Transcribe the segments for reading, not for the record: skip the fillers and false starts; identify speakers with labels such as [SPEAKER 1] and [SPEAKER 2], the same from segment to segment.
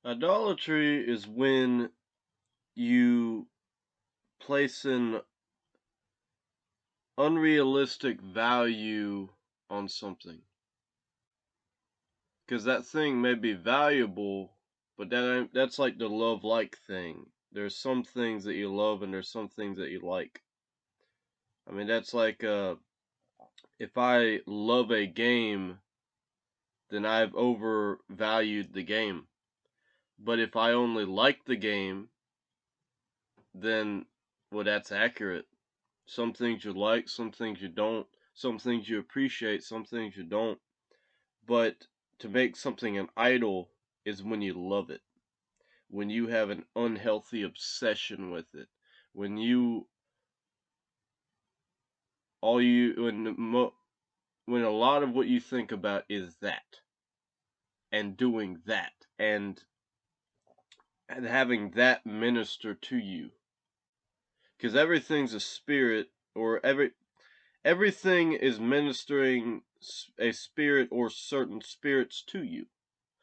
[SPEAKER 1] Idolatry is when you place an unrealistic value on something. Because that thing may be valuable, but that's like the love-like thing. There's some things that you love and there's some things that you like. I mean, that's like if I love a game, then I've overvalued the game. But if I only like the game, then, well, that's accurate. Some things you like, some things you don't, some things you appreciate, some things you don't. But to make something an idol is when you love it, when you have an unhealthy obsession with it, when you all you when a lot of what you think about is that and doing that and having that minister to you, because everything's a spirit, or everything is ministering a spirit or certain spirits to you.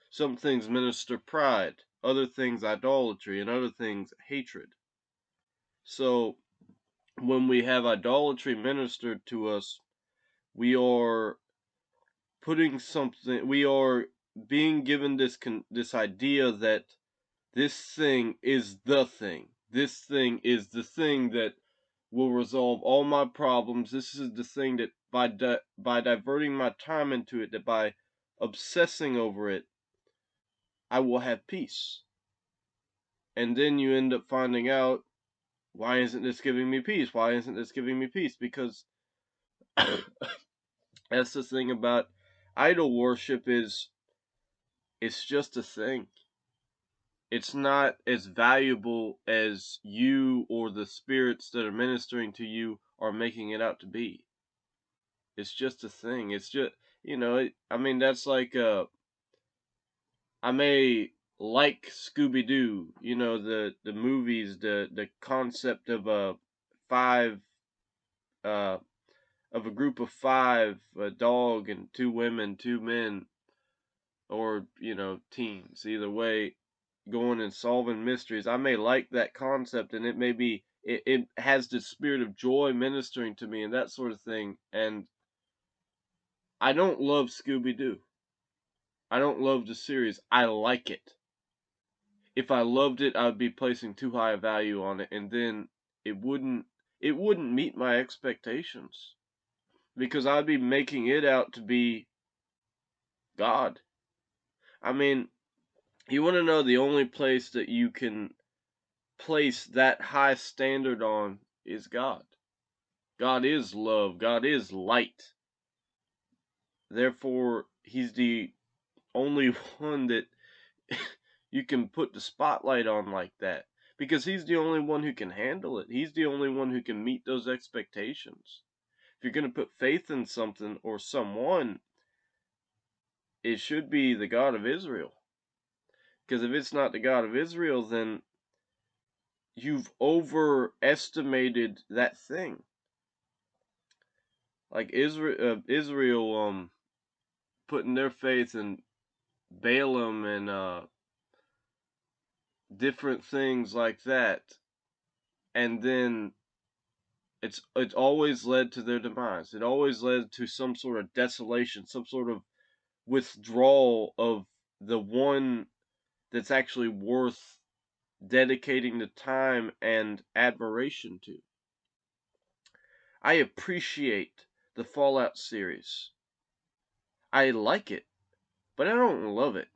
[SPEAKER 1] Some things minister pride, other things idolatry, and other things hatred. So when we have idolatry ministered to us, we are we are being given this idea that this thing is the thing. This thing is the thing that will resolve all my problems. This is the thing that by diverting my time into it, that by obsessing over it, I will have peace. And then you end up finding out, why isn't this giving me peace? Why isn't this giving me peace? Because that's the thing about idol worship, is it's just a thing. It's not as valuable as you or the spirits that are ministering to you are making it out to be. It's just a thing. It's just, I mean, that's like, I may like Scooby-Doo, the movies, the concept of a five, uh, of a group of five, a dog and two women, two men, or, teens, either way, going and solving mysteries. I may like that concept, and it has the spirit of joy ministering to me and that sort of thing. And I don't love Scooby-Doo. I don't love the series. I like it. If I loved it, I would be placing too high a value on it, and then it wouldn't meet my expectations, because I'd be making it out to be God. I mean, you want to know the only place that you can place that high standard on is God. God is love. God is light. Therefore, He's the only one that you can put the spotlight on like that, because He's the only one who can handle it. He's the only one who can meet those expectations. If you're going to put faith in something or someone, it should be the God of Israel. Because if it's not the God of Israel, then you've overestimated that thing. Like Israel putting their faith in Balaam and different things like that, and then it's always led to their demise. It always led to some sort of desolation, some sort of withdrawal of the one that's actually worth dedicating the time and admiration to. I appreciate the Fallout series. I like it, but I don't love it.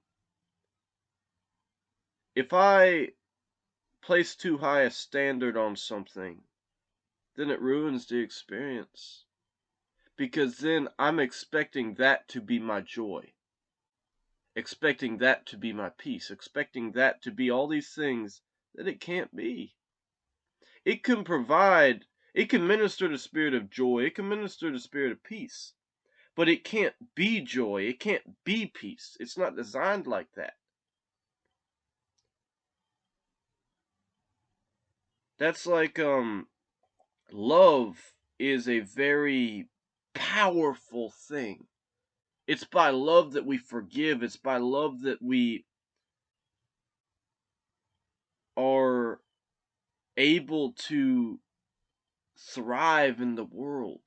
[SPEAKER 1] If I place too high a standard on something, then it ruins the experience. Because then I'm expecting that to be my joy, expecting that to be my peace, expecting that to be all these things that it can't be. It can minister the spirit of joy, it can minister the spirit of peace, but it can't be joy, it can't be peace. It's not designed like that. That's like, love is a very powerful thing. It's by love that we forgive. It's by love that we are able to thrive in the world,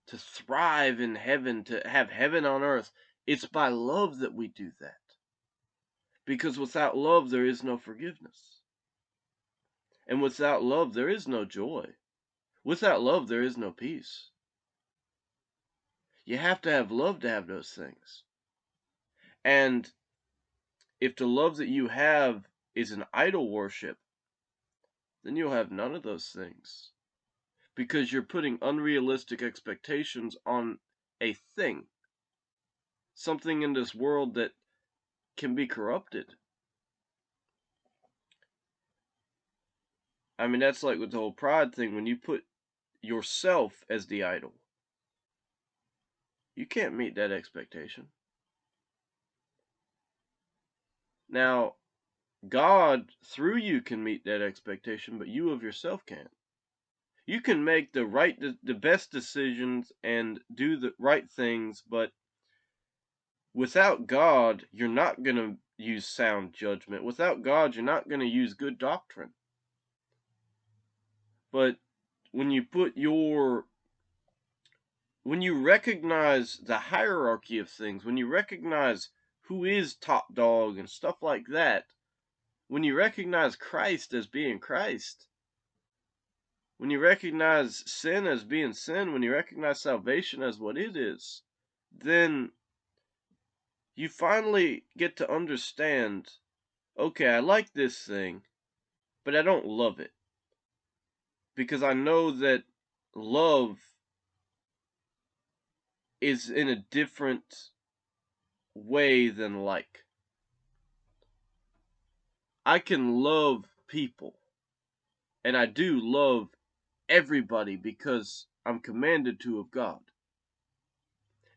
[SPEAKER 1] to thrive in heaven, to have heaven on earth, it's by love that we do that. Because without love, there is no forgiveness. And without love, there is no joy. Without love, there is no peace. You have to have love to have those things. And if the love that you have is an idol worship, then you'll have none of those things. Because you're putting unrealistic expectations on a thing. Something in this world that can be corrupted. I mean, that's like with the whole pride thing. When you put yourself as the idol, you can't meet that expectation. Now, God, through you, can meet that expectation, but you of yourself can't. You can make the best decisions and do the right things, but without God, you're not going to use sound judgment. Without God, you're not going to use good doctrine. But when you recognize the hierarchy of things, when you recognize who is top dog and stuff like that, when you recognize Christ as being Christ, when you recognize sin as being sin, when you recognize salvation as what it is, then you finally get to understand, okay, I like this thing, but I don't love it. Because I know that love is in a different way than like. I can love people, and I do love everybody because I'm commanded to of God.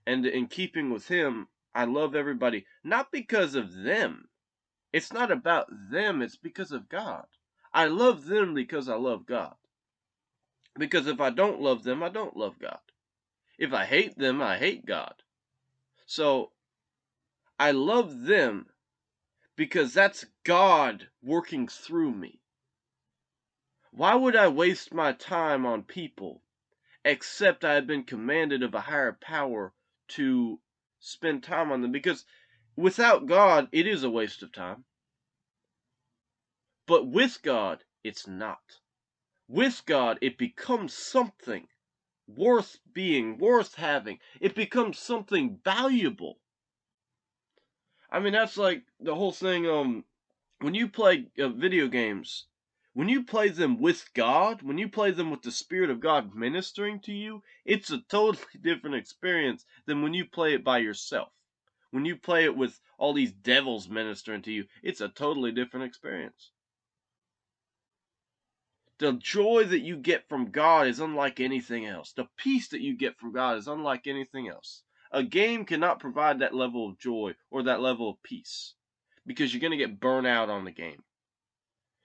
[SPEAKER 1] And in keeping with Him, I love everybody, not because of them. It's not about them, it's because of God. I love them because I love God. Because if I don't love them, I don't love God. If I hate them, I hate God. So, I love them because that's God working through me. Why would I waste my time on people except I have been commanded of a higher power to spend time on them? Because without God, it is a waste of time. But with God, it's not. With God, it becomes something worth being, worth having. It becomes something valuable. I mean, that's like the whole thing, when you play video games, when you play them with God, when you play them with the Spirit of God ministering to you, it's a totally different experience than when you play it by yourself. When you play it with all these devils ministering to you, it's a totally different experience. The joy that you get from God is unlike anything else. The peace that you get from God is unlike anything else. A game cannot provide that level of joy or that level of peace because you're going to get burnt out on the game.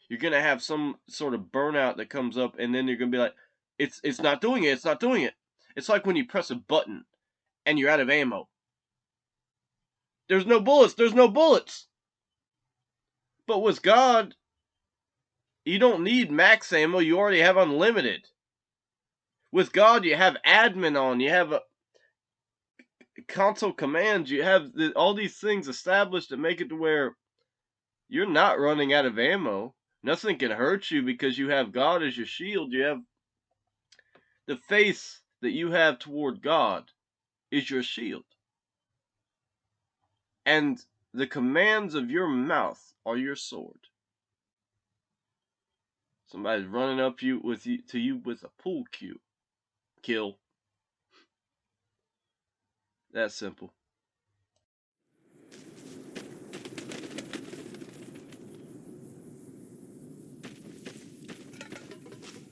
[SPEAKER 1] You're going to have some sort of burnout that comes up, and then you're going to be like, it's not doing it, it's not doing it. It's like when you press a button and you're out of ammo. There's no bullets. But with God, you don't need max ammo, you already have unlimited. With God, you have admin on, you have console commands, you have all these things established that make it to where you're not running out of ammo. Nothing can hurt you because you have God as your shield. You have the faith that you have toward God is your shield. And the commands of your mouth are your sword. Somebody's running up to you with a pool cue. Kill. That's simple.